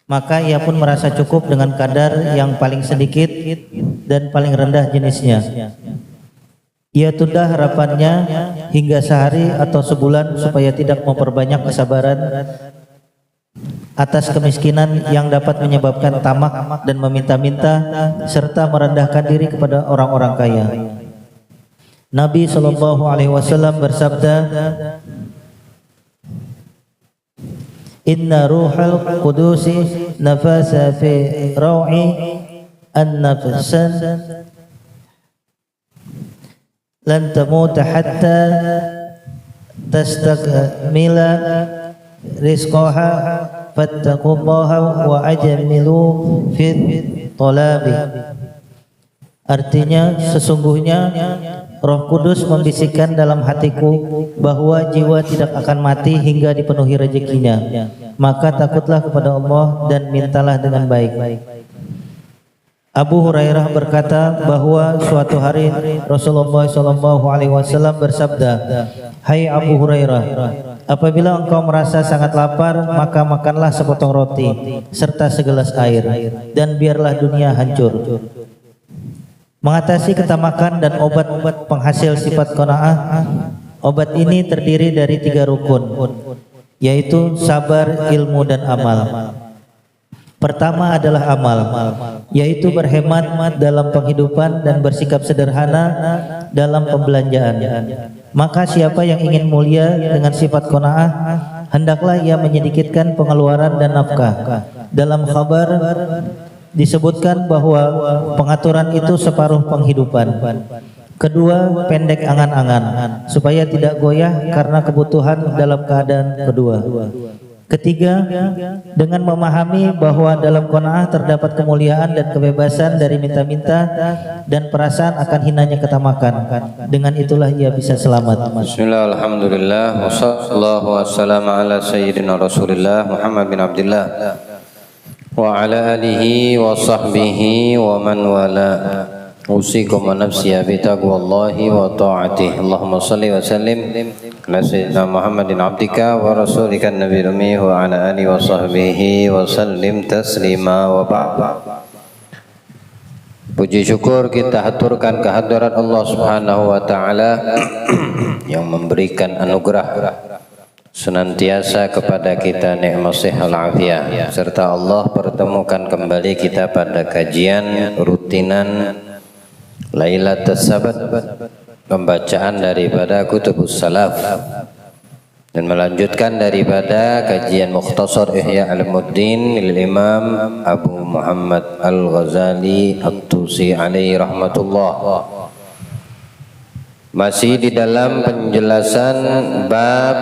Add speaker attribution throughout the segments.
Speaker 1: maka ia pun merasa cukup dengan kadar yang paling sedikit dan paling rendah jenisnya. Ia tunda harapannya hingga sehari atau sebulan supaya tidak memperbanyak kesabaran atas kemiskinan yang dapat menyebabkan tamak dan meminta-minta serta merendahkan diri kepada orang-orang kaya. Nabi SAW bersabda, Inna ruhal qudusi nafasa fi raw'i an-nafsan lan tamuta hatta tastakmila rizqaha fattaqullaha wa ajmilu fit talabi. Artinya, sesungguhnya Roh Kudus membisikkan dalam hatiku bahwa jiwa tidak akan mati hingga dipenuhi rezekinya. Maka takutlah kepada Allah dan mintalah dengan baik. Abu Hurairah berkata bahwa suatu hari Rasulullah SAW bersabda, Hai Abu Hurairah, apabila engkau merasa sangat lapar, maka makanlah sepotong roti serta segelas air, dan biarlah dunia hancur. Mengatasi ketamakan dan obat penghasil sifat qanaah, obat ini terdiri dari 3 rukun, yaitu sabar, ilmu, dan amal. Pertama adalah amal, yaitu berhemat dalam penghidupan dan bersikap sederhana dalam pembelanjaan. Maka siapa yang ingin mulia dengan sifat qanaah, hendaklah ia menyedikitkan pengeluaran dan nafkah. Dalam khabar disebutkan bahwa pengaturan itu separuh penghidupan. Kedua, pendek angan-angan supaya tidak goyah karena kebutuhan dalam keadaan kedua. Ketiga, dengan memahami bahwa dalam qanaah terdapat kemuliaan dan kebebasan dari minta-minta dan perasaan akan hinanya ketamakan. Dengan itulah ia bisa selamat.
Speaker 2: Bismillah, alhamdulillah, wassallallahu wassalamu ala sayyidina Rasulillah Muhammad bin Abdullah wa ala alihi wa sahbihi wa man wala. Usikum wa nafsi bi taqwallahi wa ta'atihi. Allahumma salli wa sallim ala sayyidina Muhammadin abdika wa rasulika nabiyil ummi wa ala alihi wa sahbihi wa sallim taslima wa ba'd. Puji syukur kita haturkan kehadirat Allah Subhanahu wa taala yang memberikan anugerah senantiasa kepada kita nikmat sehat afiat, serta Allah pertemukan kembali kita pada kajian rutinan Lailatul Sabat, pembacaan daripada Kutubus Salaf, dan melanjutkan daripada kajian Mukhtasar Ihya Ulumuddin lil Imam Abu Muhammad Al-Ghazali At-Tusi alaihi rahmatullah. Masih di dalam penjelasan bab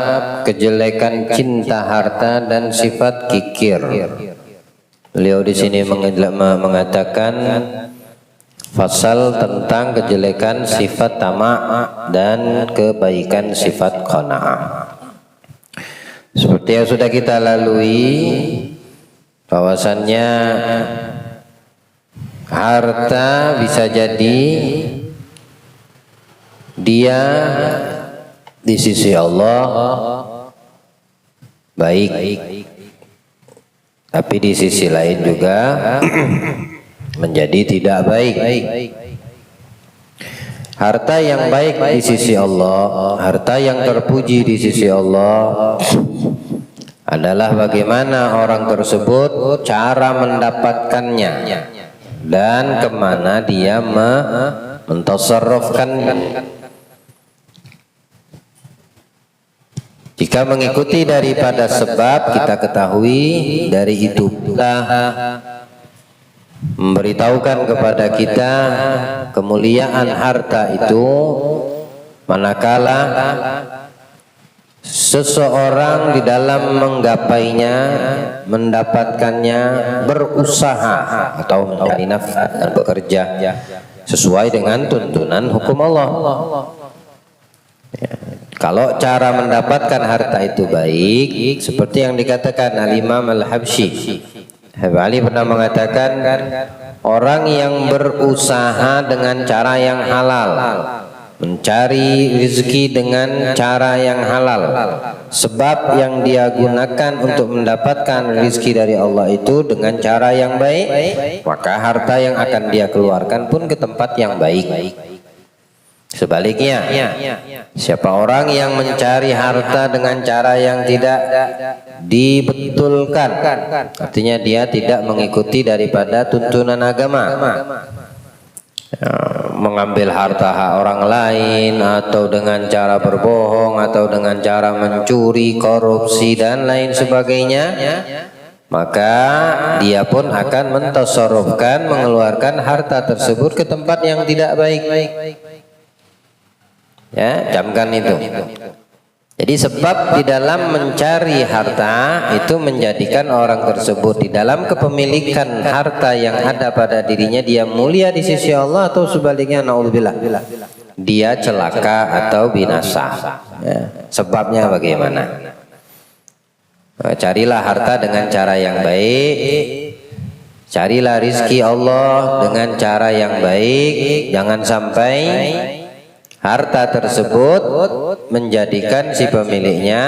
Speaker 2: kejelekan cinta harta dan sifat kikir. Beliau di sini mengatakan fasal tentang kejelekan sifat tamak dan kebaikan sifat qanaah. Seperti yang sudah kita lalui, bahwasannya harta bisa jadi dia di sisi Allah baik, tapi di sisi lain juga menjadi tidak baik. Harta yang baik di sisi Allah, harta yang terpuji di sisi Allah adalah bagaimana orang tersebut cara mendapatkannya dan kemana dia mentasarrufkannya. Jika mengikuti daripada sebab, kita ketahui dari itu pula memberitahukan kepada kita kemuliaan harta itu manakala seseorang di dalam menggapainya, mendapatkannya, berusaha atau mencari nafkah dan bekerja sesuai dengan tuntunan hukum Allah. Kalau cara mendapatkan harta itu baik, seperti yang dikatakan Al-Imam Al-Habsyi, Ali pernah mengatakan, orang yang berusaha dengan cara yang halal mencari rezeki dengan cara yang halal, sebab yang dia gunakan untuk mendapatkan rezeki dari Allah itu dengan cara yang baik, maka harta yang akan dia keluarkan pun ke tempat yang baik. Sebaliknya, siapa orang yang mencari harta dengan cara yang tidak dibetulkan, artinya dia tidak mengikuti daripada tuntunan agama, mengambil harta hak orang lain, atau dengan cara berbohong, atau dengan cara mencuri, korupsi dan lain sebagainya, maka dia pun akan mentasarrufkan, mengeluarkan harta tersebut ke tempat yang tidak baik. Ya, camkan itu. Jadi sebab di dalam mencari harta itu menjadikan orang tersebut di dalam kepemilikan harta yang ada pada dirinya dia mulia di sisi Allah, atau sebaliknya naudzubillah dia celaka atau binasa. Ya, sebabnya bagaimana? Carilah harta dengan cara yang baik, carilah rizki Allah dengan cara yang baik, jangan sampai harta tersebut menjadikan si pemiliknya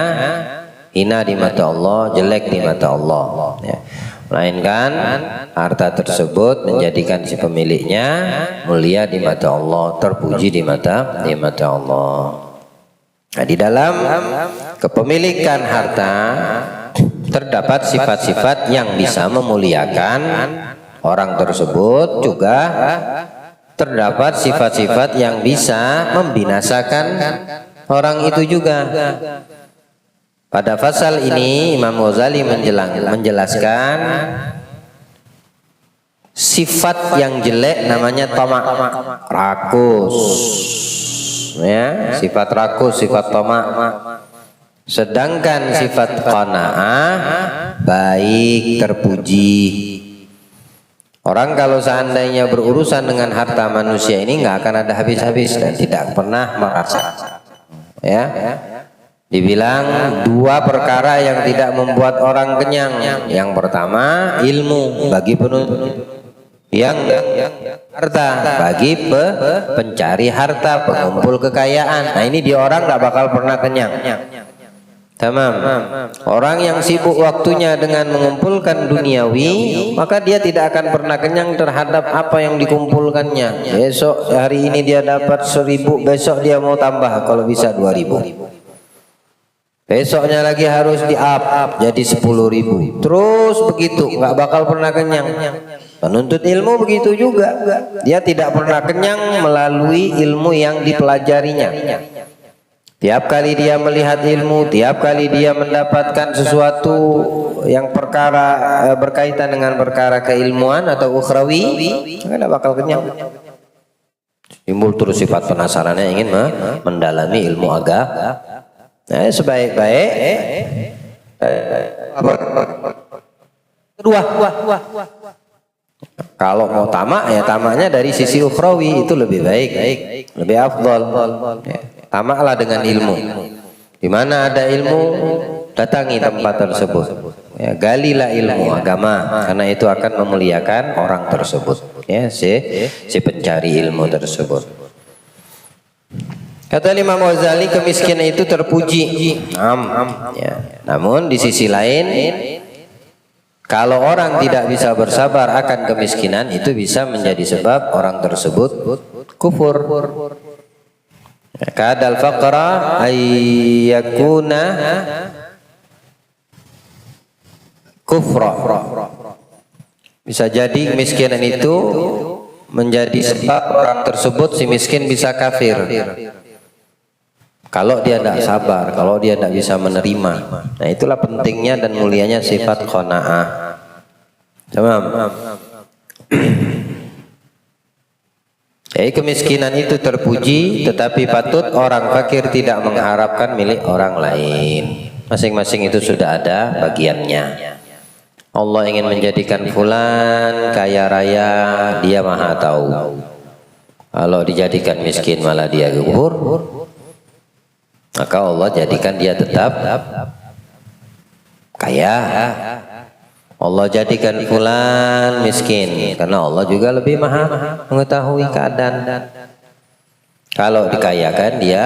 Speaker 2: hina di mata Allah, jelek di mata Allah, ya. Melainkan harta tersebut menjadikan si pemiliknya mulia di mata Allah, terpuji di mata Allah. Nah, di dalam kepemilikan harta terdapat sifat-sifat yang bisa memuliakan orang tersebut, juga terdapat sifat-sifat yang bisa membinasakan orang itu juga. Pada pasal ini Imam Ghazali menjelaskan sifat yang jelek namanya tamak, rakus. Ya, sifat rakus, sifat tamak. Sedangkan sifat qanaah baik, terpuji. Orang kalau seandainya berurusan dengan harta manusia ini nggak akan ada habis-habis dan tidak pernah merasa. Ya, dibilang dua perkara yang tidak membuat orang kenyang. Yang pertama ilmu bagi penuntut, yang harta bagi pencari harta, pengumpul kekayaan. Nah ini di orang nggak bakal pernah kenyang. Tamam. Orang yang sibuk waktunya dengan mengumpulkan duniawi, maka dia tidak akan pernah kenyang terhadap apa yang dikumpulkannya. Besok hari ini dia dapat 1.000, besok dia mau tambah kalau bisa 2.000. Besoknya lagi harus di-up jadi 10.000. Terus begitu, nggak bakal pernah kenyang. Penuntut ilmu begitu juga. Dia tidak pernah kenyang melalui ilmu yang dipelajarinya. Tiap kali dia melihat ilmu, tiap kali dia mendapatkan sesuatu yang perkara berkaitan dengan perkara keilmuan atau ukhrawi, tidak bakal kenyang. Timbul terus sifat penasarannya, ingin mendalami ilmu agama. Nah, sebaik-baik kedua. Kalau mau tamak, ya tamaknya dari sisi ukhrawi itu lebih baik, lebih afdal. Tamaklah dengan ilmu. Di mana ada ilmu, datangi tempat tersebut. Ya, galilah ilmu agama, karena itu akan memuliakan orang tersebut. Ya, si pencari ilmu tersebut. Kata Imam Ghazali, kemiskinan itu terpuji. Ya. Namun di sisi lain, kalau orang tidak bisa bersabar akan kemiskinan, itu bisa menjadi sebab orang tersebut kufur. Kadal faqra ayyakuna kufra. Bisa jadi kemiskinan itu menjadi sebab orang tersebut si miskin bisa kafir. Kalau dia tidak sabar, kalau dia tidak bisa menerima. Nah itulah pentingnya dan mulianya sifat qanaah. Tamam. Jadi kemiskinan itu terpuji, tetapi patut orang fakir tidak mengharapkan milik orang lain. Masing-masing itu sudah ada bagiannya. Allah ingin menjadikan fulan kaya raya, dia maha tahu. Kalau dijadikan miskin malah dia gugur, maka Allah jadikan dia tetap kaya. Allah jadikan fulan miskin karena Allah juga lebih maha mengetahui keadaan. Kalau dikayakan dia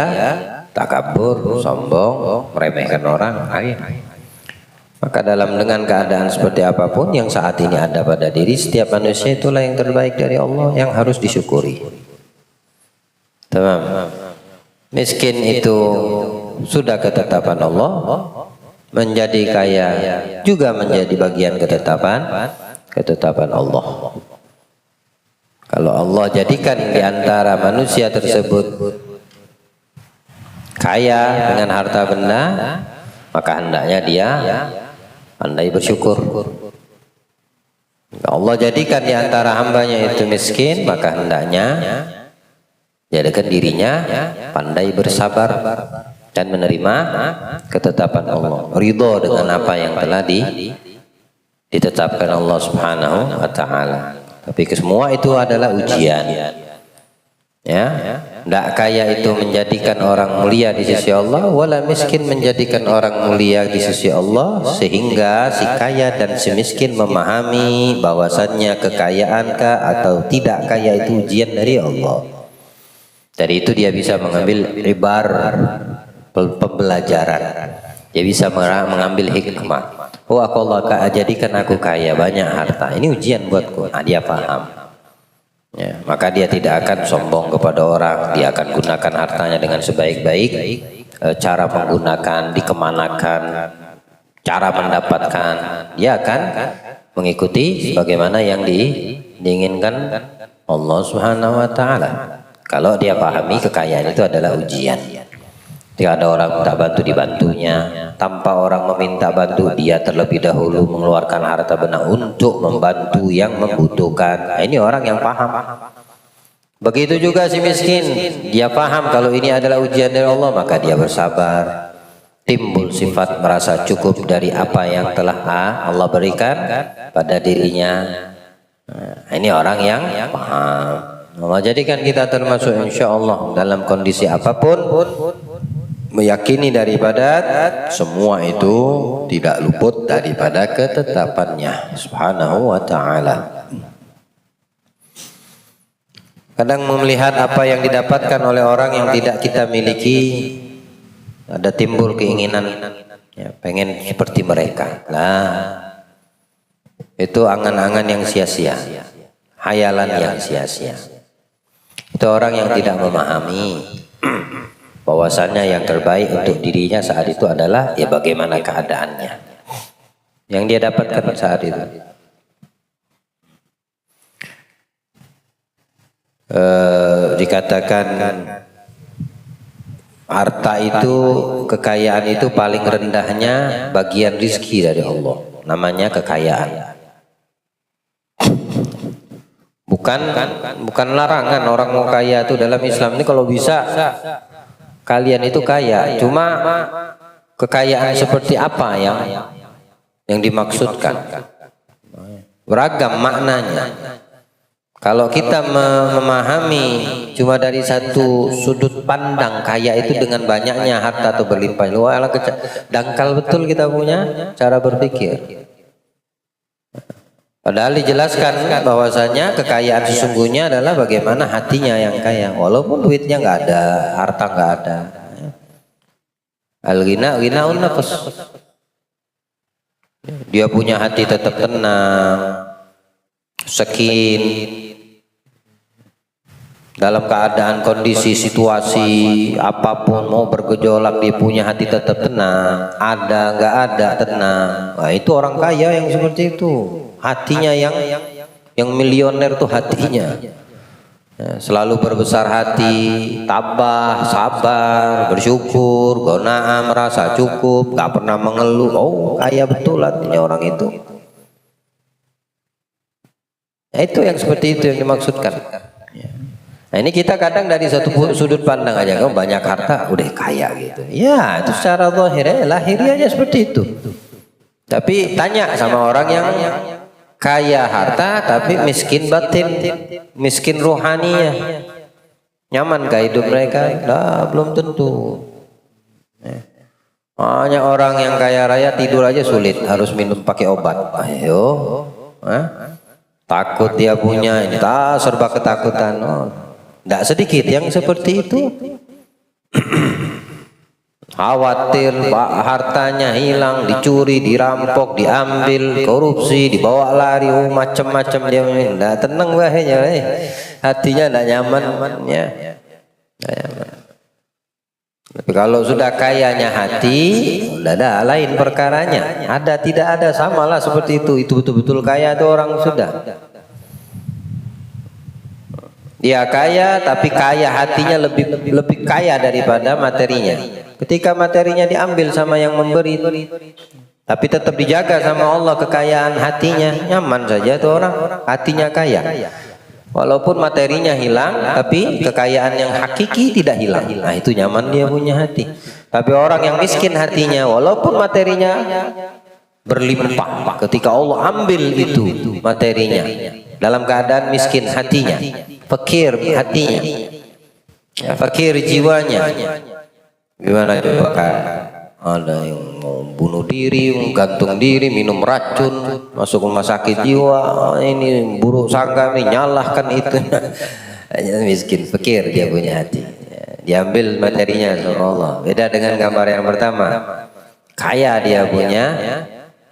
Speaker 2: takabur, sombong, meremehkan orang. Maka dengan keadaan seperti apapun yang saat ini ada pada diri setiap manusia, itulah yang terbaik dari Allah yang harus disyukuri. Tamam. Miskin itu sudah ketetapan Allah, menjadi kaya juga menjadi bagian ketetapan Allah. Kalau Allah jadikan di antara manusia tersebut kaya dengan harta benda, maka hendaknya dia pandai bersyukur. Kalau Allah jadikan di antara hambanya itu miskin, maka hendaknya jadikan dirinya pandai bersabar dan menerima ketetapan Allah, ridho dengan apa yang telah ditetapkan Allah Subhanahu wa taala. Tapi semua itu adalah ujian. Ya, tidak kaya itu menjadikan orang mulia di sisi Allah, wala miskin menjadikan orang mulia di sisi Allah, sehingga si kaya dan si miskin memahami bahwasannya kekayaan kah atau tidak kaya itu ujian dari Allah. Dari itu dia bisa mengambil ibar pembelajaran, dia bisa mengambil hikmah. Oh, Allah jadikan aku kaya, banyak harta, ini ujian buatku. Nah, dia paham. Ya, maka dia tidak akan sombong kepada orang, dia akan gunakan hartanya dengan sebaik-baik cara menggunakan, dikemanakan, cara mendapatkan. Dia akan mengikuti bagaimana yang diinginkan Allah Subhanahu wa taala. Kalau dia pahami kekayaan itu adalah ujian. Jika ada orang minta bantu, dibantunya. Tanpa orang meminta bantu, dia terlebih dahulu mengeluarkan harta benda untuk membantu yang membutuhkan. Nah, ini orang yang paham. Begitu juga si miskin, dia paham kalau ini adalah ujian dari Allah, maka dia bersabar. Timbul sifat merasa cukup dari apa yang telah Allah berikan pada dirinya. Nah, ini orang yang paham. Allah jadikan kita termasuk insya Allah dalam kondisi apapun meyakini daripada semua itu tidak luput daripada ketetapannya Subhanahu wa ta'ala. Kadang melihat apa yang didapatkan oleh orang yang tidak kita miliki, ada timbul keinginan ya, pengen seperti mereka. Nah, itu angan-angan yang sia-sia, hayalan yang sia-sia. Itu orang yang tidak memahami bahwasannya yang terbaik untuk dirinya saat itu adalah ya bagaimana keadaannya yang dia dapatkan saat itu. Dikatakan harta itu, kekayaan itu paling rendahnya bagian rizki dari Allah, namanya kekayaan. Bukan larangan orang mau kaya itu dalam Islam ini, kalau bisa kalian itu kaya, cuma kekayaan seperti apa yang dimaksudkan, beragam maknanya. Kalau kita memahami cuma dari satu sudut pandang kaya itu dengan banyaknya harta atau berlimpah, wah dangkal betul kita punya cara berpikir. Padahal dijelaskan bahwasanya kekayaan sesungguhnya adalah bagaimana hatinya yang kaya, walaupun duitnya nggak ada, harta nggak ada. Al-ghina ghinaun nafs. Dia punya hati tetap tenang, sakin, dalam keadaan kondisi situasi apapun mau bergejolak, dia punya hati tetap tenang, ada nggak ada tenang. Nah, itu orang kaya yang seperti itu. Hatinya yang milioner tuh hatinya selalu berbesar hati, tabah, sabar, bersyukur, qanaah, merasa cukup, gak pernah mengeluh. Oh, kaya betul hatinya orang itu. Nah, itu yang seperti itu yang dimaksudkan. Nah, ini kita kadang dari satu sudut pandang aja, kalau banyak harta udah kaya gitu. Ya, itu secara zahir, lahiriahnya seperti itu. Tapi tanya sama orang yang kaya harta tapi miskin batin, miskin rohaninya, nyaman gak hidup mereka? Nah, belum tentu. Hanya orang yang kaya raya tidur aja sulit, harus minum pakai obat. Ayo, takut dia punya ini, serba ketakutan. Tidak sedikit yang seperti itu. Khawatir hartanya hilang, dicuri, dirampok, diambil, korupsi, dibawa lari, macam-macam dia. Tidak tenang bahaya, hatinya tidak nyaman. Ya. Tapi kalau sudah kayanya hati, sudah ada lain perkaranya. Ada tidak ada samalah seperti itu. Itu betul-betul kaya itu orang sudah. Dia kaya, tapi kaya hatinya lebih kaya daripada materinya. Ketika materinya diambil sama yang memberi, tapi tetap dijaga sama Allah kekayaan hatinya, nyaman saja tuh orang, hatinya kaya. Walaupun materinya hilang, tapi kekayaan yang hakiki tidak hilang. Nah itu nyaman dia punya hati. Tapi orang yang miskin hatinya, walaupun materinya berlimpah, ketika Allah ambil itu materinya, dalam keadaan miskin hatinya, fakir hatinya, fakir jiwanya. Gimana coba kan? Ada yang mau bunuh diri, gantung diri, minum racun, masuk rumah sakit jiwa, ini buruk sangka, ini nyalahkan itu. Hanya miskin, fakir dia punya hati. Diambil materinya sama Allah. Beda dengan gambar yang pertama. Kaya dia punya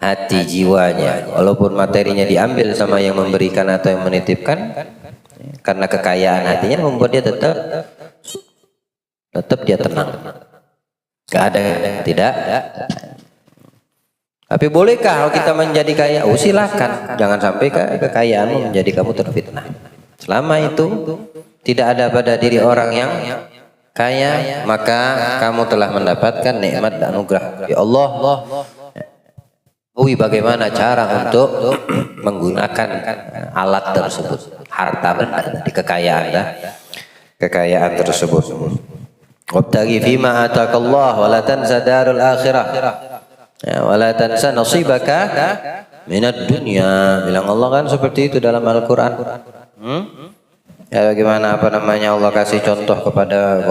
Speaker 2: hati jiwanya. Walaupun materinya diambil sama yang memberikan atau yang menitipkan, karena kekayaan hatinya membuat dia tetap dia tenang. Gak ada tidak. Tapi bolehkah kita menjadi kaya? Oh silakan. Jangan sampai kekayaanmu menjadi kamu terfitnah. Selama itu tidak ada pada diri orang yang kaya, maka kamu telah mendapatkan nikmat dan anugerah. Ya Allah, bagaimana cara untuk menggunakan alat tersebut, harta benda, kekayaan tersebut. Wabtaghi fima atakallah wa la tansa darul akhirah wa la tansa nasibaka minad dunya. Bilang Allah kan seperti itu dalam Al-Quran. Ya bagaimana Allah kasih contoh kepada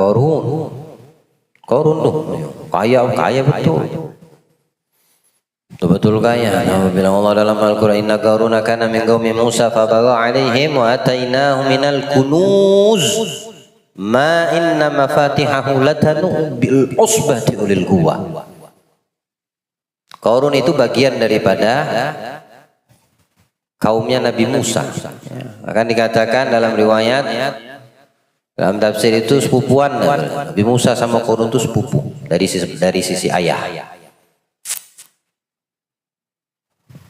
Speaker 2: Qarun tuh kaya betul. Betul kaya. Bilang Allah dalam Al-Quran, inna Qaruna kana min qaumi Musa fa bagha alaihim wa atainahu minal kunuz ma inna mafatihahu latanu bil usbati ulil quwwah. Qarun itu bagian daripada kaumnya Nabi Musa. Akan dikatakan dalam riwayat, dalam tafsir itu sepupuan Nabi Musa sama Qarun itu sepupu dari sisi ayah.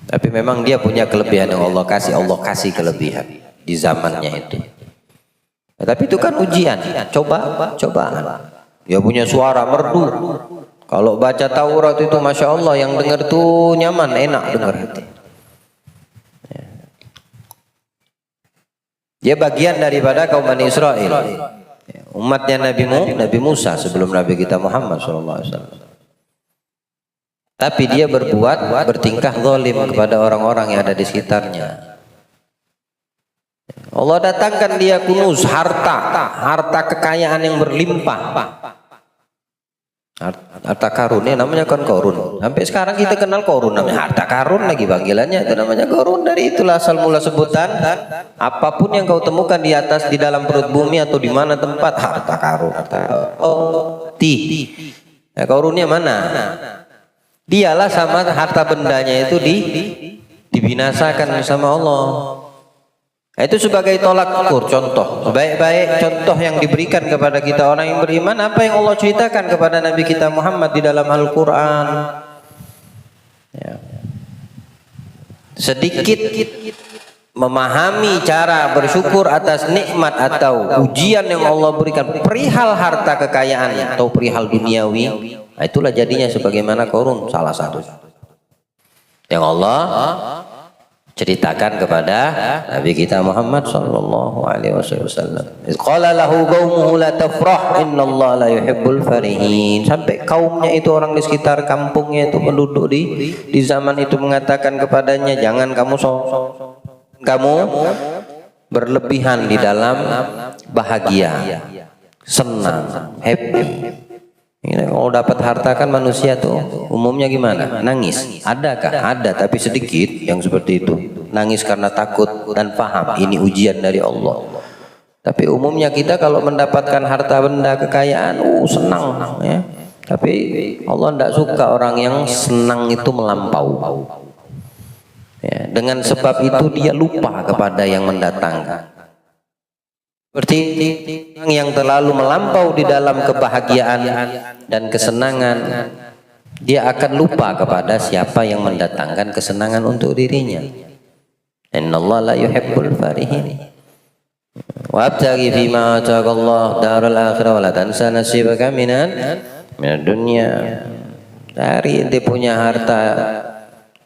Speaker 2: Tapi memang dia punya kelebihan yang Allah kasih kelebihan di zamannya itu. Tapi itu kan ujian, cobaan. Dia punya suara merdu. Kalau baca Taurat itu Masya Allah, yang dengar tuh nyaman, enak dengar itu. Dia bagian daripada kaum Bani Israel, umatnya Nabi Musa sebelum Nabi kita Muhammad SAW. Tapi dia bertingkah zalim kepada orang-orang yang ada di sekitarnya. Allah datangkan dia kunuz, harta kekayaan yang berlimpah. Harta karun, ini namanya kan Qarun. Sampai sekarang kita kenal Qarun, namanya harta karun lagi panggilannya, itu namanya Qarun. Dari itulah asal mula sebutan. Apapun yang kau temukan di dalam perut bumi atau di mana tempat, harta karun. Nah, Qarunnya mana? Dialah sama harta bendanya itu dibinasakan sama Allah. Itu sebagai tolak ukur, contoh baik-baik contoh yang diberikan kepada kita orang yang beriman, apa yang Allah ceritakan kepada Nabi kita Muhammad di dalam Al-Quran. Sedikit memahami cara bersyukur atas nikmat atau ujian yang Allah berikan perihal harta kekayaan atau perihal duniawi, itulah jadinya sebagaimana Qarun, salah satu yang Allah ceritakan kepada Nabi kita Muhammad sallallahu alaihi wasallam. Qala lahu qaumuhu la tafrah innallaha la yuhibbul farihin. Sampai kaumnya itu, orang di sekitar kampungnya itu, penduduk di zaman itu mengatakan kepadanya, jangan kamu berlebihan di dalam bahagia, senang, happy. Kalau dapat harta kan manusia tuh umumnya gimana? Nangis. Adakah? Ada, tapi sedikit yang seperti itu. Nangis karena takut dan paham ini ujian dari Allah. Tapi umumnya kita kalau mendapatkan harta benda kekayaan, senang ya. Tapi Allah tidak suka orang yang senang itu melampau. Ya, dengan sebab itu dia lupa kepada yang mendatangkan. Seperti orang yang terlalu melampau di dalam kebahagiaan dan kesenangan, dia akan lupa kepada siapa yang mendatangkan kesenangan untuk dirinya. Innallaha la yuhibbul farihin. Wabtaghi fima ataqallahu daral akhirah wa la tansa nasibaka minad dunya. Dari inti punya harta,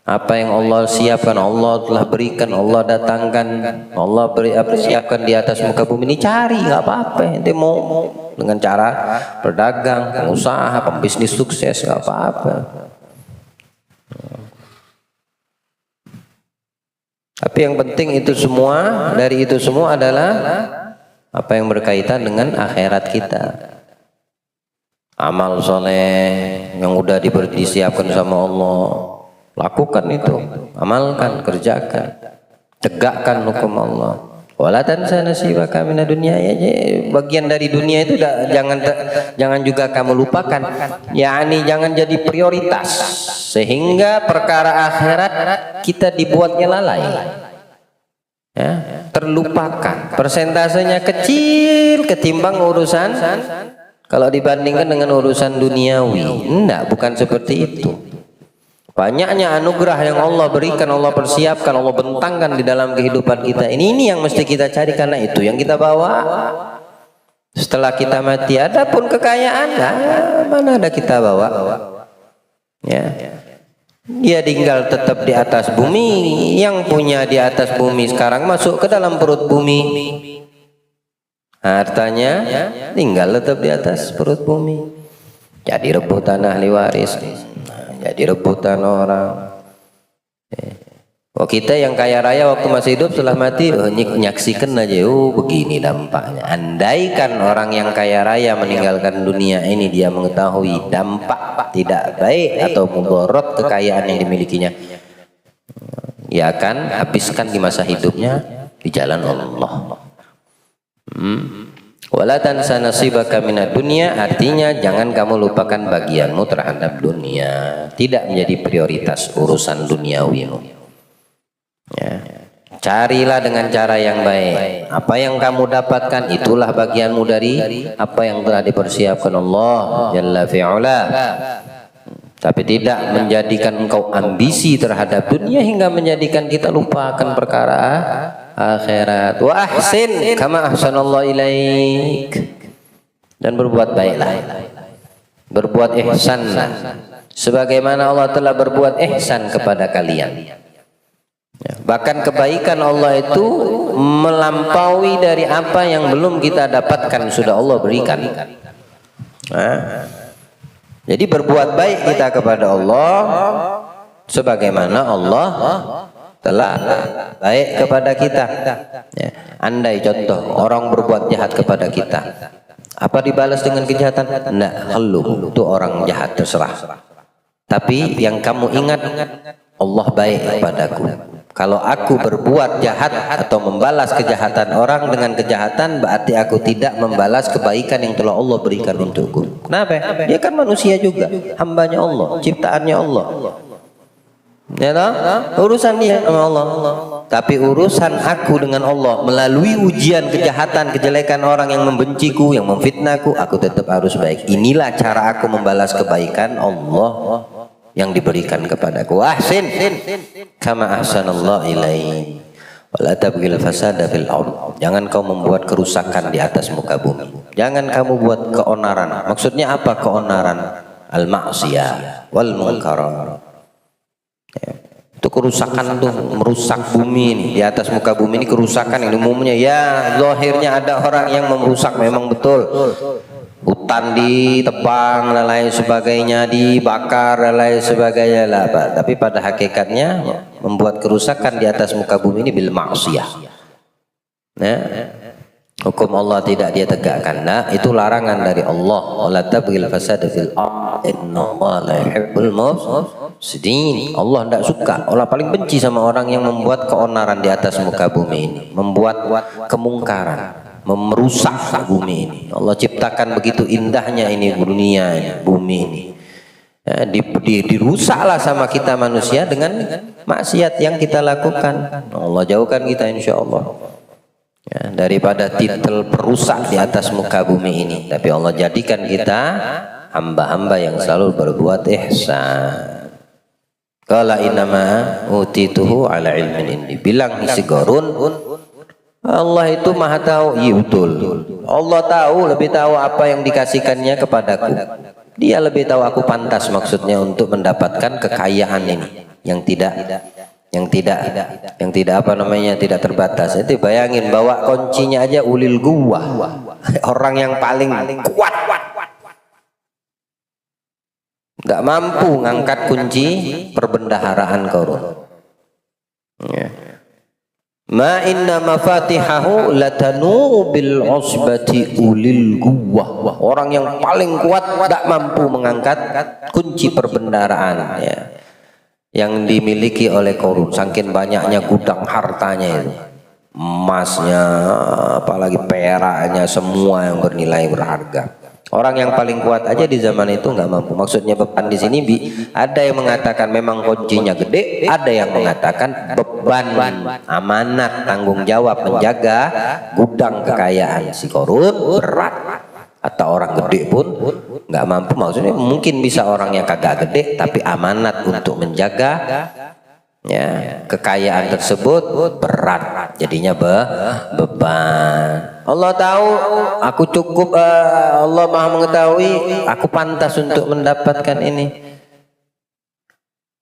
Speaker 2: apa yang Allah siapkan, Allah telah berikan, Allah datangkan, Allah siapkan di atas muka bumi ini, cari, nggak apa-apa. Inti mau dengan cara berdagang, pengusaha, pembisnis sukses, nggak apa-apa. Tapi yang penting itu semua, dari itu semua adalah apa yang berkaitan dengan akhirat kita. Amal soleh yang udah disiapkan sama Allah, lakukan itu, amalkan, kerjakan, tegakkan hukum Allah. Wala tansa nasibaka minad dunya, ya, bagian dari dunia itu jangan juga kamu lupakan, yakni jangan jadi prioritas sehingga perkara akhirat kita dibuatnya lalai, ya, terlupakan, persentasenya kecil ketimbang urusan kalau dibandingkan dengan urusan duniawi. Enggak, bukan seperti itu. Banyaknya anugerah yang Allah berikan, Allah persiapkan, Allah bentangkan di dalam kehidupan kita. Ini yang mesti kita cari, karena itu yang kita bawa setelah kita mati. Adapun kekayaan, mana ada kita bawa? Ya, dia tinggal tetap di atas bumi. Yang punya di atas bumi sekarang masuk ke dalam perut bumi. Hartanya tinggal tetap di atas perut bumi. Jadi rebutan ahli waris. Jadi rebutan orang. Kita yang kaya raya waktu masih hidup, setelah mati nyaksikan aja, begini dampaknya. Andaikan orang yang kaya raya meninggalkan dunia ini, dia mengetahui dampak tidak baik atau mudarat kekayaan yang dimilikinya, ia akan habiskan di masa hidupnya di jalan Allah. Wala tansa nasibaka minad dunya, artinya jangan kamu lupakan bagianmu terhadap dunia, tidak menjadi prioritas urusan duniawimu. Ya. Carilah dengan cara yang baik. Apa yang kamu dapatkan itulah bagianmu dari apa yang telah dipersiapkan Allah Jalla fi'ala. Tapi tidak menjadikan engkau ambisi terhadap dunia hingga menjadikan kita lupakan perkara akhirat. Wa ahsin kama ahsanallahu ilaik, dan berbuat baiklah, berbuat ihsanlah sebagaimana Allah telah berbuat ihsan kepada kalian. Ya, bahkan kebaikan Allah itu melampaui dari apa yang belum kita dapatkan, sudah Allah berikan. Jadi berbuat baik kita kepada Allah sebagaimana Allah telah baik kepada kita. Ya. Andai contoh orang berbuat jahat kepada kita, apa dibalas dengan kejahatan? Tidak, halu, itu orang jahat, terserah. Tapi yang kamu ingat, Allah baik kepadaku. Kalau aku berbuat jahat atau membalas kejahatan orang dengan kejahatan, berarti aku tidak membalas kebaikan yang telah Allah berikan untukku. Kenapa? Dia kan manusia juga, hambanya Allah, ciptaannya Allah. Ya toh? Urusan dia sama Allah. Tapi urusan aku dengan Allah melalui ujian kejahatan, kejelekan orang yang membenciku, yang memfitnahku, aku tetap harus baik. Inilah cara aku membalas kebaikan Allah yang diberikan kepadaku. Ahsin kama ahsanallahu ilaik. Wala tabghil fasada fil ardh. Jangan kau membuat kerusakan di atas muka bumi. Jangan kamu buat keonaran. Maksudnya apa keonaran? Al-ma'siyah wal munkarat. Ya. Itu kerusakan tuh, merusak bumi ini, di atas muka bumi ini kerusakan yang umumnya ya zahirnya ada orang yang merusak, memang betul. Hutan ditebang dan lain sebagainya, dibakar dan lain sebagainya lah, Pak. Tapi pada hakikatnya membuat kerusakan di atas muka bumi ini bil ma'siyah. Nah, hukum Allah tidak dia tegakkan. Nah, itu larangan dari Allah. Wala tabghil fasada fil ardh innallaha la yuhibbul mufsidin. Allah tidak suka, Allah paling benci sama orang yang membuat keonaran di atas muka bumi ini, membuat kemungkaran. merusak bumi ini. Allah ciptakan begitu indahnya ini dunia ini, bumi ini. Ya, dirusaklah sama kita manusia dengan maksiat yang kita lakukan. Allah jauhkan kita insya Allah ya, daripada titel perusak di atas muka bumi ini. Tapi Allah jadikan kita hamba-hamba yang selalu berbuat ihsan. Qala innama utituhu ala ilmin indi. Bilang si Qarun, Allah itu maha tahu. Iya betul. Allah tahu, lebih tahu apa yang dikasihkannya kepadaku. Dia lebih tahu aku pantas maksudnya untuk mendapatkan kekayaan ini yang tidak apa namanya, tidak terbatas. Itu bayangin, bawa kuncinya aja ulil guwah, orang yang paling kuat, nggak mampu ngangkat kunci perbendaharaan Qarun. Ya. Ma inna mafatihahu latanu bil usbati ulil guwah. Orang yang paling kuat tak mampu mengangkat kunci perbendaharaan ya, yang dimiliki oleh Qarun. Saking banyaknya gudang hartanya itu, emasnya, apalagi peraknya, semua yang bernilai berharga. Orang yang paling kuat aja di zaman itu nggak mampu. Maksudnya beban di sini ada yang mengatakan memang kuncinya gede, ada yang mengatakan beban amanat tanggung jawab menjaga gudang kekayaan si Qarun berat. Atau orang gede pun nggak mampu. Maksudnya mungkin bisa orang yang kagak gede tapi amanat untuk menjaga ya kekayaan tersebut berat, jadinya beban. Allah tahu aku cukup, Allah maha mengetahui aku pantas untuk mendapatkan ini.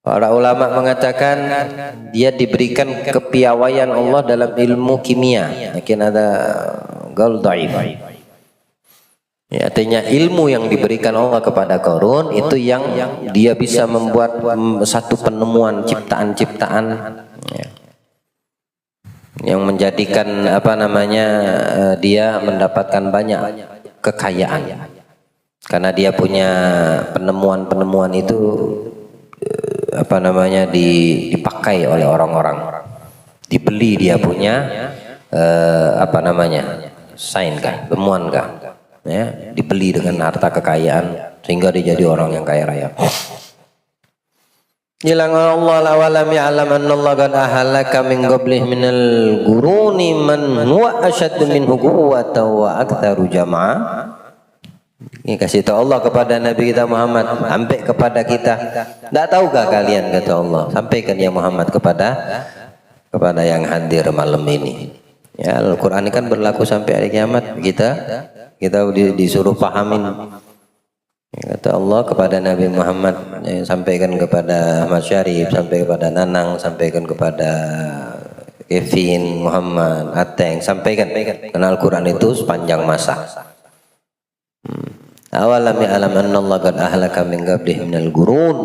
Speaker 2: Para ulama mengatakan dia diberikan kepiawaian Allah dalam ilmu kimia. Mungkin ada gaul dhaif. Ya, artinya ilmu yang diberikan Allah kepada Qarun itu yang dia bisa membuat satu penemuan ciptaan-ciptaan ya, yang menjadikan apa namanya dia mendapatkan banyak kekayaan karena dia punya penemuan-penemuan itu apa namanya dipakai oleh orang-orang, dibeli dia punya apa namanya sains kah, temuan kah ya, dibeli dengan harta kekayaan sehingga dia jadi orang yang kaya raya. Hilang Allah la walam ya'lam anna Allah qad ahlaka min qablih minal quruni man huwa asyaddu minhu quwwatan wa aktsaru jam'a. Ini kasih tahu Allah kepada Nabi kita Muhammad, sampai kepada kita. Tidak tahukah kalian, kata Allah, sampaikan ya Muhammad kepada yang hadir malam ini. Ya, Al-Qur'an ini kan berlaku sampai hari kiamat. Kita disuruh pahamin. Kata Allah kepada Nabi Muhammad, sampaikan kepada Ahmad Syarif, sampai kepada Nanang, sampaikan kepada Kevin, Muhammad, Ateng, sampaikan. Karena Al-Quran itu sepanjang masa. Awalam ya'lam anna Allah qad ahlaka min qablihi minal qurun.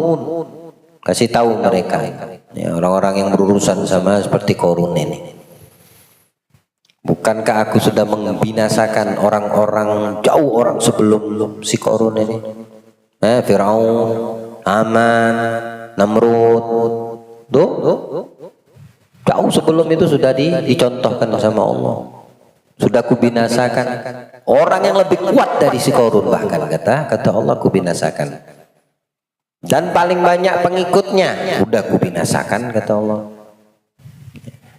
Speaker 2: Kasih tahu mereka ya, orang-orang yang berurusan sama seperti Qarun ini. Bukankah aku sudah membinasakan orang-orang jauh orang sebelum si Qarun ini? Firaun, Haman, Namrud, tuh jauh sebelum itu sudah dicontohkan sama Allah. Sudah kubinasakan orang yang lebih kuat dari si Qarun, bahkan kata Allah kubinasakan. Dan paling banyak pengikutnya udah kubinasakan, kata Allah.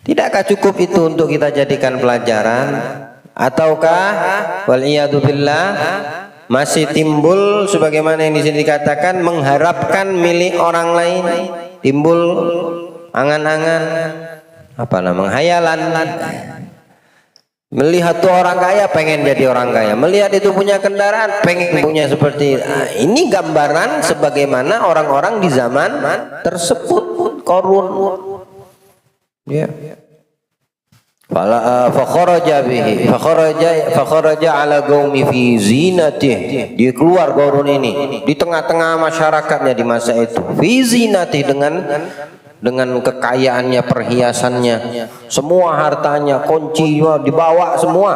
Speaker 2: Tidakkah cukup itu untuk kita jadikan pelajaran? Ataukah waliyadu billah masih timbul sebagaimana yang di sini dikatakan mengharapkan milik orang lain, timbul angan-angan apa namanya hayalan, melihat tuh orang kaya pengen jadi orang kaya, melihat itu punya kendaraan pengen punya seperti ini. Gambaran sebagaimana orang-orang di zaman tersebut Qarun ya. Fakharaja bihi fakharaja ala qaumi fi zinatih. Dia keluar Qarun ini di tengah-tengah masyarakatnya di masa itu, fi zinatih, dengan kekayaannya, perhiasannya, semua hartanya, kunci dibawa semua,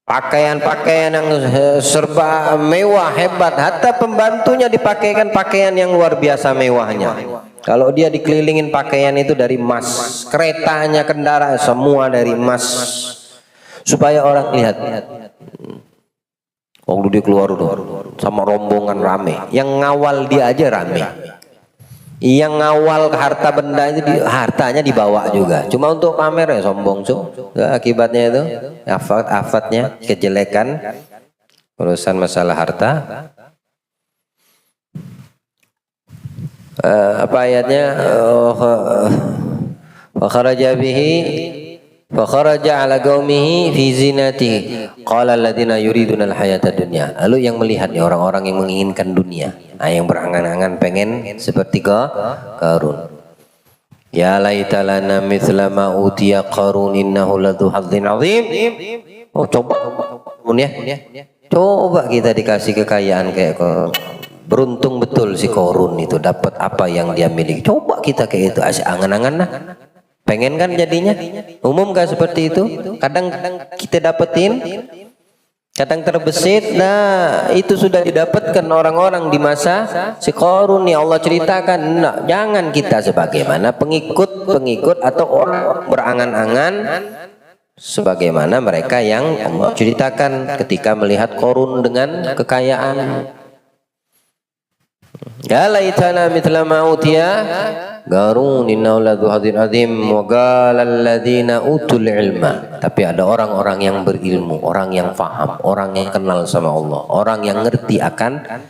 Speaker 2: pakaian-pakaian yang serba mewah hebat, hatta pembantunya dipakaikan pakaian yang luar biasa mewahnya. Kalau dia dikelilingin pakaian itu dari emas, keretanya, kendaraan semua dari emas, supaya orang lihat. Waktu dia keluar tuh sama rombongan rame, yang ngawal dia aja rame, yang ngawal harta benda itu hartanya dibawa juga, cuma untuk pamer ya sombong akibatnya itu afatnya kejelekan urusan masalah harta. Apa ayatnya? Fakharaja ala qaumihi fi zinati qala alladziina yuriduna al-hayata dunya. Lalu yang melihat nih orang-orang yang menginginkan dunia, yang berangan-angan pengen seperti Qarun. Ya laita lana mithla ma utiya Qarun innahu ladzu hadzin 'adzim. Oh coba kita dikasih kekayaan kayak beruntung betul si Qarun itu dapat apa yang dia miliki. Coba kita kayak itu angan-angan nah. Pengen kan jadinya? Umum gak seperti itu? Kadang kita dapetin, kadang terbesit. Nah itu sudah didapatkan orang-orang di masa si Qarun nih Allah ceritakan. Nah, jangan kita sebagaimana pengikut atau orang berangan-angan sebagaimana mereka yang Allah ceritakan ketika melihat Qarun dengan kekayaan. Ya laitana mithla ma utiya Qarun innahu ladzu hadzin 'adzim wa qala alladziina utul ilma. Tapi ada orang-orang yang berilmu, orang yang faham, orang yang kenal sama Allah, orang yang ngerti akan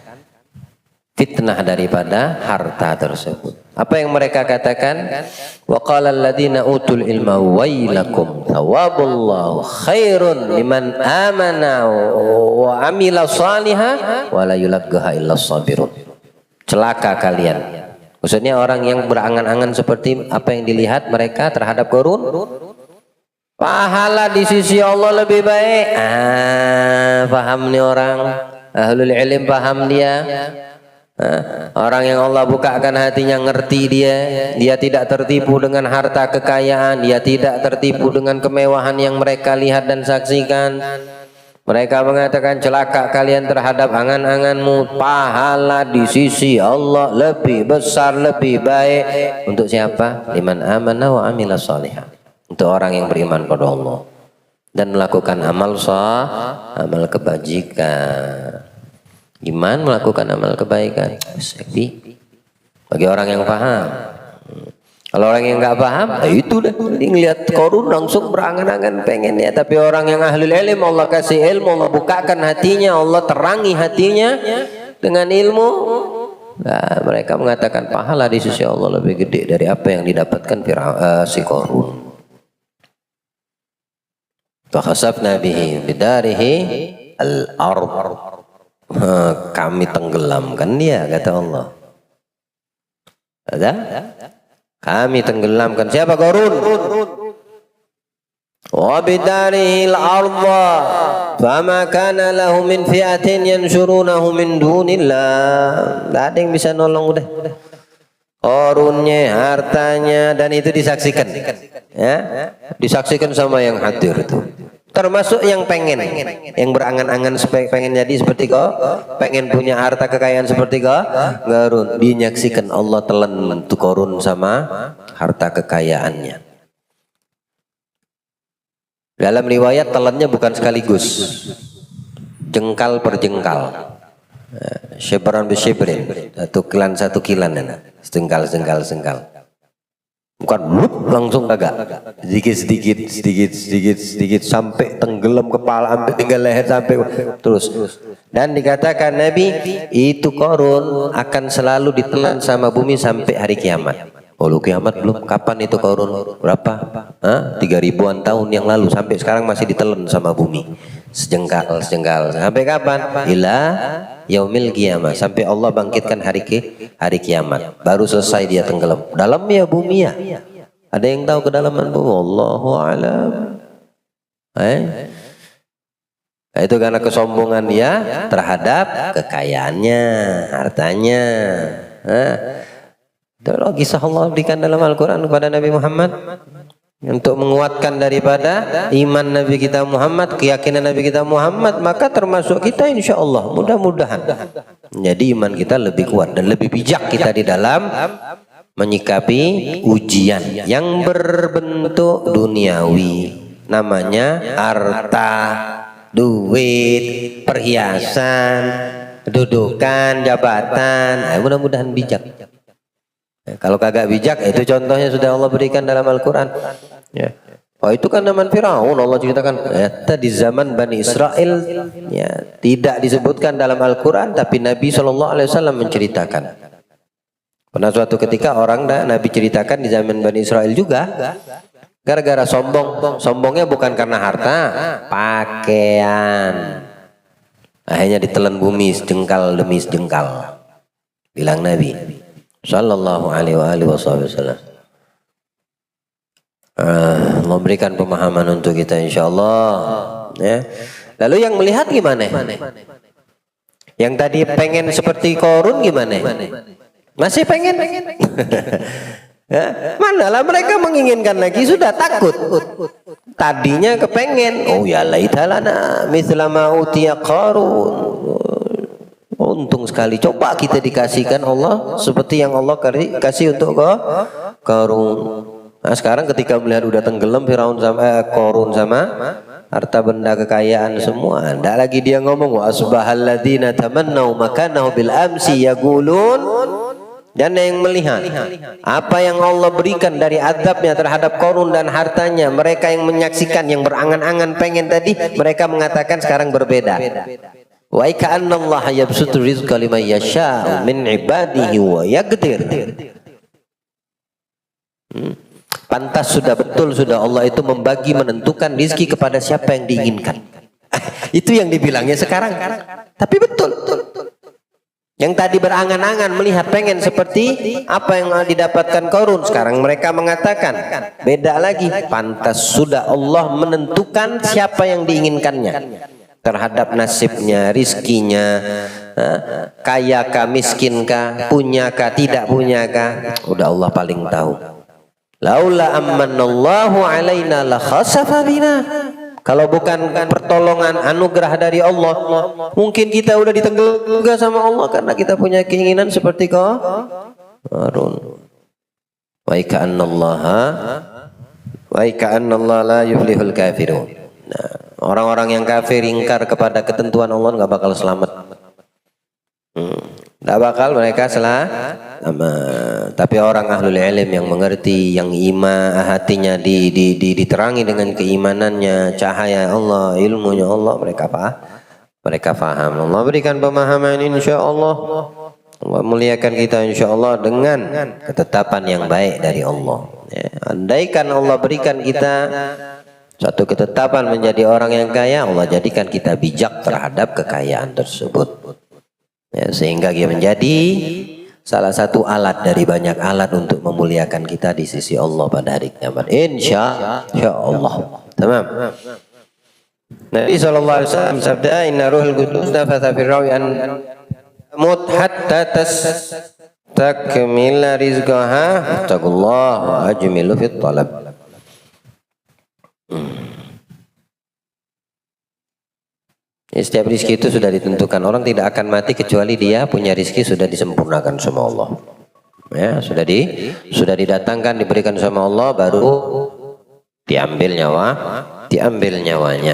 Speaker 2: fitnah daripada harta tersebut. Apa yang mereka katakan? Wa qala alladziina utul ilma wailakum thawabullahu khairun liman amana wa amila shalihan wa la yulaqaha illas sabirun. Celaka kalian. Maksudnya orang yang berangan-angan seperti apa yang dilihat mereka terhadap Qarun, pahala di sisi Allah lebih baik. Paham nih orang ahlul ilm, paham dia. Orang yang Allah bukakan hatinya, ngerti dia tidak tertipu dengan harta kekayaan, dia tidak tertipu dengan kemewahan yang mereka lihat dan saksikan. Mereka mengatakan celaka kalian terhadap angan-anganmu, pahala di sisi Allah lebih besar, lebih baik. Untuk siapa? Liman amana wa amila shalihan. Untuk orang yang beriman pada Allah dan melakukan amal amal kebajikan. Iman melakukan amal kebaikan. Bagi orang yang paham. Kalau orang yang nggak paham, itu dah ngelihat Qarun langsung berangan-angan pengen ya. Tapi orang yang ahlul ilm, Allah kasih ilmu, Allah bukakan hatinya, Allah terangi hatinya dengan ilmu. Nah, mereka mengatakan pahala di sisi Allah lebih gede dari apa yang didapatkan si Qarun. Fakhasafna bihi bidarihi al-ard. Kami tenggelamkan dia, kata Allah. Ada? Kami tenggelamkan siapa? Qarun. Wa bidarihil arda fama kana lahu min fi'atin yansurunahu min dunillah. Tidak ada yang bisa nolong udah. Qarunnya, hartanya, dan itu disaksikan. Ya, disaksikan sama yang hadir itu. Termasuk yang pengen, yang berangan-angan pengen jadi seperti kau, pengen punya harta kekayaan seperti kau, Qarun, dinyaksikan Allah telan tuh Qarun sama harta kekayaannya. Dalam riwayat telannya bukan sekaligus, jengkal per jengkal, syibran bi syibrin, satu kilan, jengkal. Bukan langsung kagak, sedikit sampai tenggelam kepala, sampai tinggal leher, sampai terus. Dan dikatakan Nabi itu Qarun akan selalu ditelan sama bumi sampai hari kiamat. Oh lu kiamat belum? Kapan itu Qarun? Berapa? 3.000-an tahun yang lalu, sampai sekarang masih ditelan sama bumi. Sejengkal. Sampai kapan? Ila yaumil qiyamah, sampai Allah bangkitkan hari kiamat. Baru selesai dia tenggelam. Dalamnya bumi ya. Ada yang tahu kedalaman bumi? Wallahu a'lam. Nah, itu karena kesombongan dia terhadap kekayaannya, hartanya. Itu kisah Allah berikan dalam Al-Quran kepada Nabi Muhammad untuk menguatkan daripada iman Nabi kita Muhammad, keyakinan Nabi kita Muhammad. Maka termasuk kita insya Allah mudah-mudahan jadi iman kita lebih kuat dan lebih bijak kita di dalam menyikapi ujian yang berbentuk duniawi, namanya harta, duit, perhiasan, kedudukan, jabatan. Mudah-mudahan bijak. Kalau kagak bijak, itu contohnya sudah Allah berikan dalam Al-Quran. Ya. Oh, itu kan zaman Firaun Allah ceritakan. Di zaman Bani Israel, ya, tidak disebutkan dalam Al-Quran, tapi Nabi SAW menceritakan. Pernah suatu ketika Nabi ceritakan di zaman Bani Israel juga, gara-gara sombong. Sombongnya bukan karena harta, pakaian. Akhirnya ditelan bumi sejengkal demi sejengkal. Bilang Nabi Sallallahu alaihi wasallam. Memberikan pemahaman untuk kita insyaallah. Ya. Lalu yang melihat gimana? Yang tadi pengen seperti Qarun gimana? Masih pengen? Ya, manalah mereka menginginkan lagi, sudah takut. Tadinya kepengen, oh ya laitalana mithla ma utiya Qarun. Untung sekali, coba kita dikasihkan Allah seperti yang Allah kasih untuk Qarun. Nah, sekarang ketika melihat udah tenggelam Firaun sama Qarun sama harta benda kekayaan semua, ndak lagi dia ngomong wa asbahalladzina tamannau makanahu bil amsi yaqulun. Dan yang melihat apa yang Allah berikan dari azabnya terhadap Qarun dan hartanya, mereka yang menyaksikan, yang berangan-angan pengen tadi, mereka mengatakan sekarang berbeda. Wa ka'annallaha yabsutu rizqa liman yasha'u min ibadihi wa yaqdir. Pantas sudah betul sudah Allah itu membagi menentukan rizki kepada siapa yang diinginkan. Itu yang dibilangnya sekarang. Tapi betul. Yang tadi berangan-angan melihat pengen seperti apa yang didapatkan Qarun, sekarang mereka mengatakan beda lagi. Pantas sudah Allah menentukan siapa yang diinginkannya terhadap nasibnya, rizkinya, kayakah, miskinkah, punyakah, tidak punyakah, udah Allah paling tahu. Laula ammanallahu alaina la khasafa bina. Kalau bukan pertolongan anugerah dari Allah, mungkin kita udah ditenggelam juga sama Allah karena kita punya keinginan seperti Qarun. Wa ka'annallaha la yuflihul kafirun. Nah, orang-orang yang kafir ingkar kepada ketentuan Allah nggak bakal selamat. Nggak bakal mereka selamat. Tapi orang ahlul ilm yang mengerti, yang iman hatinya diterangi dengan keimanannya, cahaya Allah, ilmunya Allah, mereka paham. Allah berikan pemahaman insyaallah. Allah muliakan kita insyaallah dengan ketetapan yang baik dari Allah. Ya, andaikan Allah berikan kita satu ketetapan menjadi orang yang kaya, Allah jadikan kita bijak terhadap kekayaan tersebut. Ya, sehingga dia menjadi salah satu alat dari banyak alat untuk memuliakan kita di sisi Allah pada hari kiamat. Insyaallah. Tamam. Nabi sallallahu alaihi wasallam sabda, inna ruhul qudus nafatha fi rawi an mut hatta tastakmila rizqaha taqullah wa ajmilu fit talab. Setiap rizki itu sudah ditentukan. Orang tidak akan mati kecuali dia punya rizki sudah disempurnakan sama Allah. Ya, sudah didatangkan, diberikan sama Allah, baru diambil nyawanya.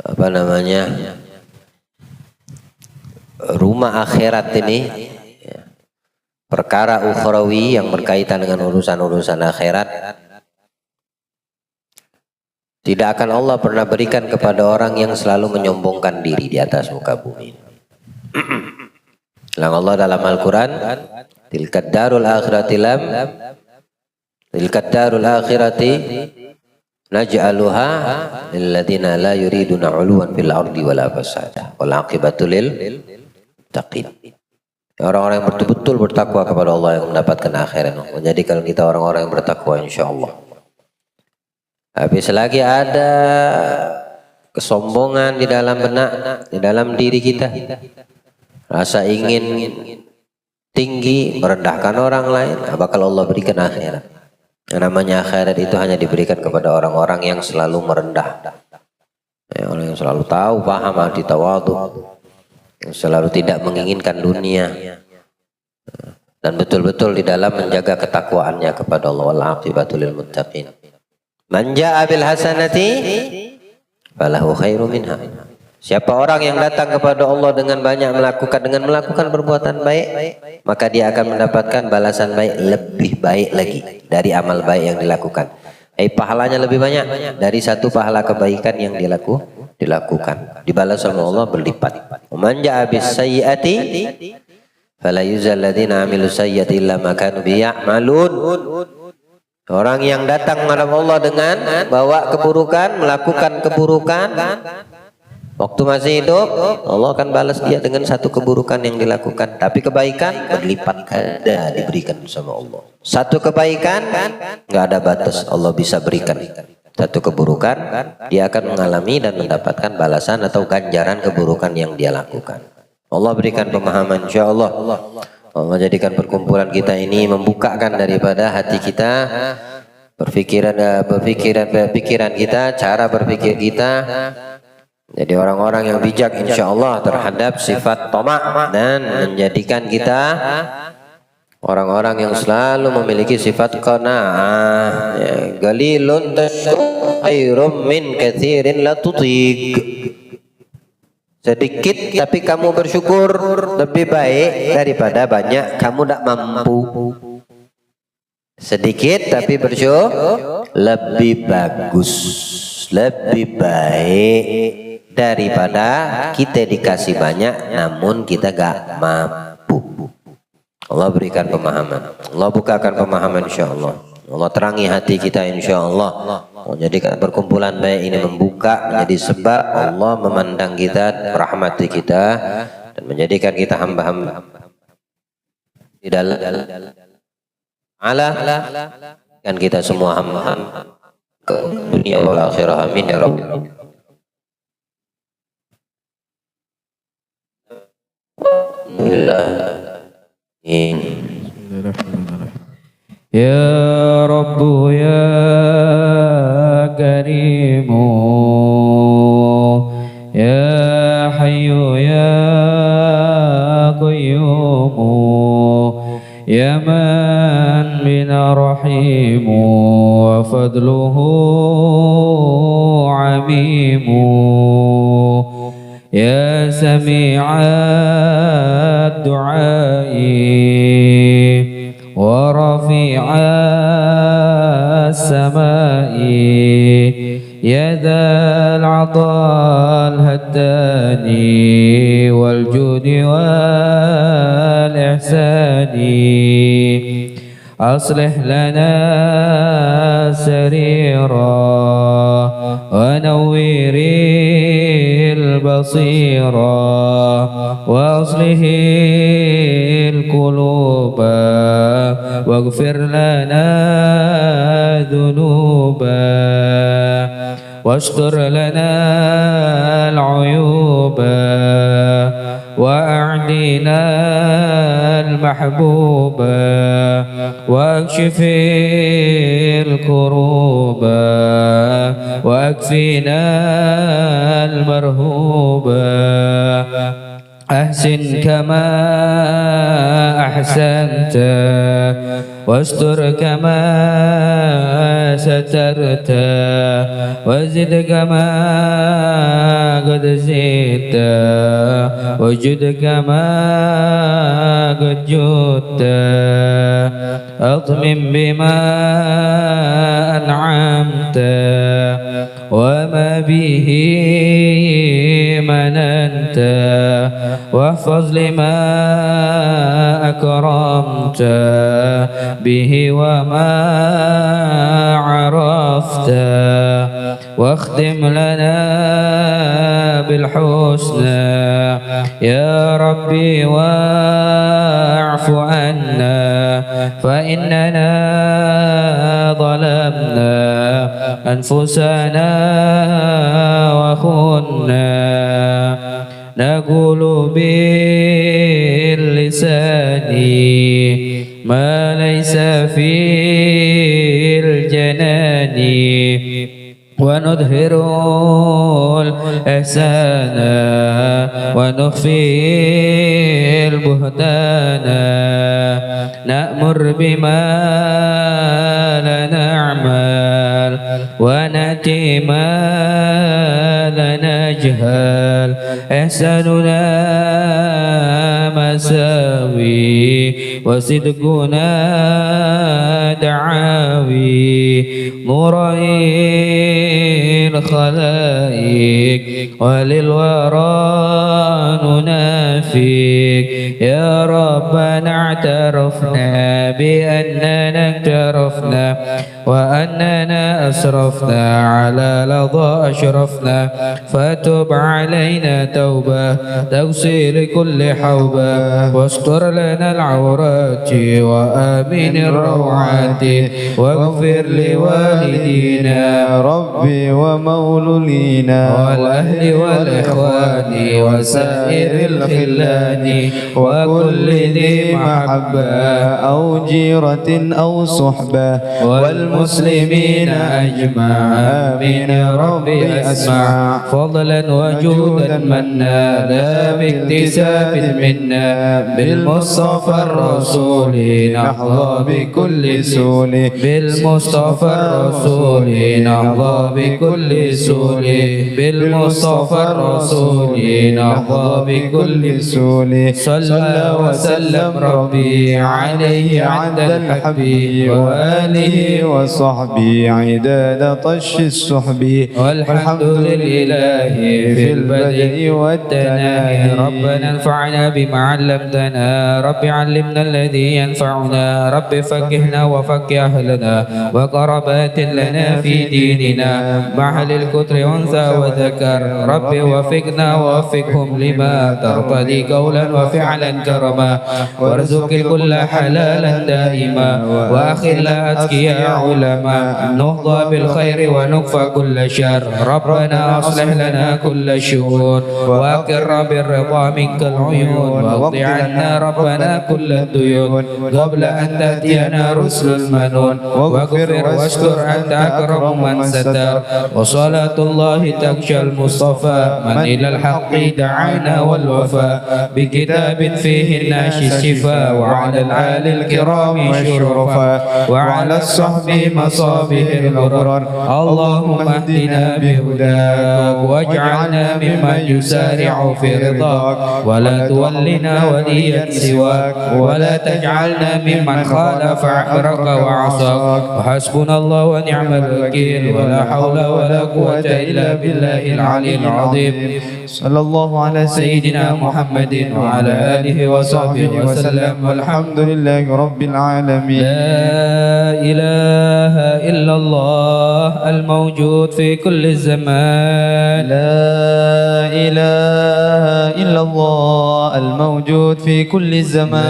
Speaker 2: Apa namanya? Rumah akhirat ini, perkara ukhrawi yang berkaitan dengan urusan-urusan akhirat, tidak akan Allah pernah berikan kepada orang yang selalu menyombongkan diri di atas muka bumi. Allah dalam Al-Quran, tilkad darul akhirati naj'aluha lilladzina la yuriduna 'uluwan fil ardi wala fasada wal 'aqibatu lil muttaqin. Orang-orang yang betul-betul bertakwa kepada Allah yang mendapatkan akhirat. Menjadikan kita orang-orang yang bertakwa insyaallah. Tapi selagi ada kesombongan di dalam benak, di dalam diri kita, rasa ingin tinggi, merendahkan orang lain, bakal Allah berikan akhirat. Yang namanya akhirat itu hanya diberikan kepada orang-orang yang selalu merendah, orang yang selalu tahu, paham, hati tawadhu, yang selalu tidak menginginkan dunia. dan betul-betul di dalam menjaga ketakwaannya kepada Allah. Wal aqibatu lil muttaqin. Man jaa bil hasanati falahu khairum minha. Siapa orang yang datang kepada Allah dengan banyak melakukan perbuatan baik, maka dia akan mendapatkan balasan baik lebih baik lagi dari amal baik yang dilakukan. Pahalanya lebih banyak dari satu pahala kebaikan yang dilakukan. Dibalas sama Allah berlipat. Man jaa bis sayyiati fala yuzal ladzina amilu sayyiati illa ma kanu ya'malun. Orang yang datang menghadap Allah dengan bawa keburukan, melakukan keburukan, waktu masih hidup, Allah akan balas dia dengan satu keburukan yang dilakukan. Tapi kebaikan berlipat ganda diberikan sama Allah. Satu kebaikan nggak ada batas, Allah bisa berikan. Satu keburukan dia akan mengalami dan mendapatkan balasan atau ganjaran keburukan yang dia lakukan. Allah berikan pemahaman, insya Allah. Allah jadikan perkumpulan kita ini membukakan daripada hati kita, pikiran kita, cara berpikir kita. Jadi orang-orang yang bijak insya Allah terhadap sifat tamak, dan menjadikan kita orang-orang yang selalu memiliki sifat qanaah. Qalilun khairum min katsirin la tutiq. Sedikit tapi kamu bersyukur lebih baik daripada banyak kamu tidak mampu. Sedikit tapi bersyukur lebih bagus, lebih baik daripada kita dikasih banyak namun kita gak mampu. Allah berikan pemahaman, Allah bukakan pemahaman insya Allah. Allah terangi hati kita insya Allah. Menjadikan perkumpulan baik ini membuka menjadi sebab Allah memandang kita, merahmati kita, dan menjadikan kita hamba-hamba di dalam Allah, dan kita semua hamba ke dunia wal akhirah. Amin ya rabbal alamin.
Speaker 3: Ya Rabbu ya Karimu ya Hayyu ya Qayyumu ya Man bina rahimu wa fadluhu amimu ya Sami'ad du'ai ورفيع السماء يا ذا العطاء الهدان والجود والإحسان أصلح لنا سريرا ونوّر البصيرا وأصلح القلوب واغفر لنا ذنوبا واستر لنا العيوب وأعدنا المحبوب واكشف الكروب واكفنا المرهوب أحسن كما أحسنت واستر كما سترت وزد كما قد زدت وجد كما قد جدت أطمن بما أنعمت وما به مننت واحفظ لما أكرمت به وما عرفت واختم لنا بالحسنى يا ربي واعف عنا فإننا ظلمنا أنفسنا وخنا نقول باللسان ما ليس في الجنان ونظهر الإحسان ونخفي البهتان نأمر بما لا نعمل ونأتي ما لا نجهل إحساننا مساوي وصدقنا دعاوي نوري الخلائق وللورى ننافق يا ربنا اعترفنا بأننا اقترفنا وأننا أسرفنا على لظى أشرفنا فتب علينا توبة تغسل كل حوبة واستر لنا العورات وآمن الروعات واغفر لوالدينا
Speaker 4: ربي ومولولينا
Speaker 3: والأهل والإخوان وسائر الخلان وكل ذي محبة
Speaker 4: أو جيرة أو صحبة
Speaker 3: والمسلمين أجمع آمين يا ربي أسمع فضلا وجودا منا لا باكتساب منا بالمصطفى الرسول نحظى بكل سول بالمصطفى الرسول نحظى بكل سول بالمصطفى الرسول نحظى بكل
Speaker 4: سول
Speaker 3: صلى وسلم ربي عليه عند الحبيب وآله
Speaker 4: وصحبي عداد طش السحب
Speaker 3: والحمد لله في البدء والتناهي ربنا انفعنا بما علمتنا رب علمنا الذي ينفعنا رب فقهنا وفقه أهلنا وقربات لنا في ديننا محل الكتر أنثى وذكر رب وفقنا ووفقهم لما ترتضي قولا وفعلا كرما وارزق الكل حلالا دائما وأخذ أتقياء علماء نهضى بالخير ونكفى كل شر ربنا أصلح لنا كل شؤون وأقر بالرضا منك العيون واقض عنا ربنا كل الديون قبل أن تأتينا رسل المنون واغفر واستر أنت أكرم من ستر وصلاة الله تغشى المصطفى من إلى الحق دعانا والوفاء بكتاب فيه الناشي الشفاء وعلى الآل الكرام شرفا وعلى الصحب مصابه الغرر اللهم اهدنا بهداك واجعلنا ممن يسارع في رضاك ولا تولنا وليا سواك ولا تجعلنا ممن خالف أمرك وعصاك وحسبنا الله ونعم الوكيل ولا حول ولا قوة إلا بالله العلي العظيم
Speaker 4: صلى الله على
Speaker 3: سيدنا محمد وعلى آله وصحبه وسلم
Speaker 4: والحمد لله رب العالمين.
Speaker 3: لا إله إلا الله الموجود في كل الزمان
Speaker 4: لا إله إلا الله الموجود في كل الزمان.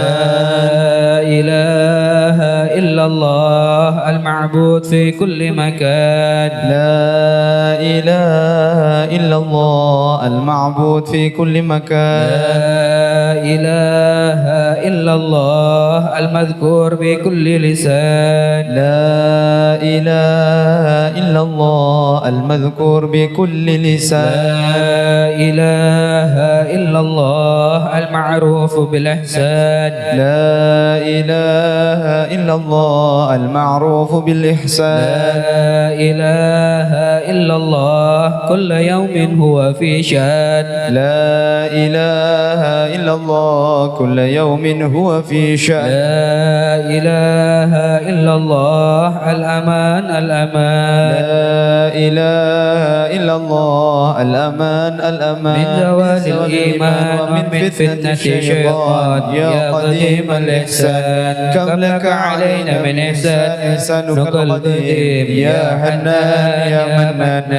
Speaker 3: لا إله إلا الله المعبود في كل مكان
Speaker 4: لا إله إلا الله المعبود في كل مكان.
Speaker 3: لا إله إلا الله المذكور بكل لسان.
Speaker 4: لا إله إلا الله المذكور بكل لسان.
Speaker 3: لا إله إلا الله المعروف بالإحسان.
Speaker 4: لا إله إلا الله المعروف بالإحسان.
Speaker 3: لا إله إلا الله كل يوم هو في شان.
Speaker 4: لا إله إلا الله كل يوم هو في شأن.
Speaker 3: لا إله إلا الله الأمان الأمان.
Speaker 4: لا إله إلا الله الأمان الأمان.
Speaker 3: من زوال الإيمان ومن فتنة الشيطان يا قديم الإحسان كم لك علينا من إحسان القديم يا حنان يا منان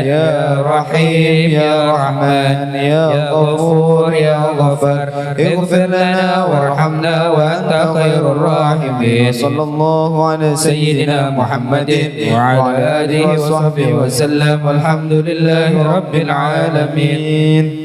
Speaker 3: يا رحيم يا رحمن يا غفور يا غفر اغفر لنا وارحمنا وأنت خير الراحمين.
Speaker 4: صلى الله على
Speaker 3: سيدنا محمد وعلى آله وصحبه وسلم والحمد لله رب العالمين.